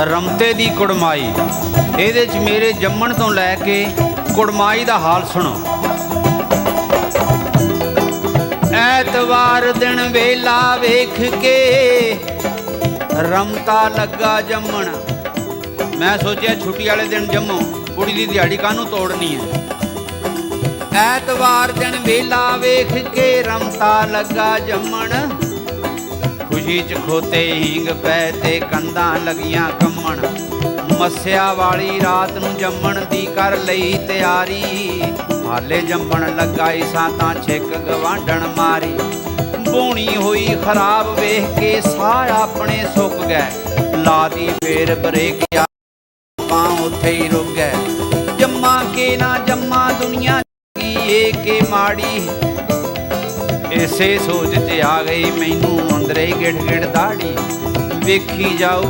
रमते दी कुड़माई। ਇਹਦੇ 'ਚ ਮੇਰੇ ਜੰਮਣ ਤੋਂ ਲੈ ਕੇ ਕੁੜਮਾਈ ਦਾ ਹਾਲ ਸੁਣੋ। ਐਤਵਾਰ ਦਿਨ ਵੇਲਾ ਵੇਖ ਕੇ ਰਮਤਾ ਲੱਗਾ ਜੰਮਣ। ਮੈਂ ਸੋਚਿਆ ਛੁੱਟੀ ਵਾਲੇ ਦਿਨ ਜੰਮੋ, ਕੁੜੀ ਦੀ ਦਿਹਾੜੀ ਕਾਹਨੂੰ ਤੋੜਨੀ ਹੈ। ਐਤਵਾਰ ਦਿਨ ਵੇਲਾ ਵੇਖ ਕੇ ਰਮਤਾ ਲੱਗਾ ਜੰਮਣ। ਖੁਸ਼ੀ 'ਚ ਖੋਤੇ ਹੀਂਗ ਪੈ ਤੇ ਕੰਧਾਂ ਲੱਗੀਆਂ ਕੰਮਣ। ਮੱਸਿਆ ਵਾਲੀ ਰਾਤ ਨੂੰ ਜੰਮਣ ਦੀ ਕਰ ਲਈ ਤਿਆਰੀ। ਹਾਲੇ ਜੰਮਣ ਲੱਗਾ ਇਸਾਂ ਤਾਂ ਛਿੱਕ ਗਵਾਂਢਣ ਮਾਰੀ। ਬੋਣੀ ਹੋਈ ਖਰਾਬ ਵੇਖ ਕੇ ਸਾਹ ਆਪਣੇ ਸੁੱਕ ਗਏ। ਲਾ ਦੀ ਫੇਰ ਬਰੇਕ ਆਪਾਂ ਉੱਥੇ ਹੀ ਰੁਕ ਗਏ। ਜੰਮਾ ਕੇ ਨਾ ਜੰਮਾ ਦੁਨੀਆ ਕੀ ਏ ਕੇ ਮਾੜੀ। ਇਸੇ ਸੋਚ 'ਚ ਆ ਗਈ ਮੈਨੂੰ ਅੰਦਰੇ ਗਿੜ ਗਿੜ ਦਾੜੀ। ਵੇਖੀ ਜਾਊ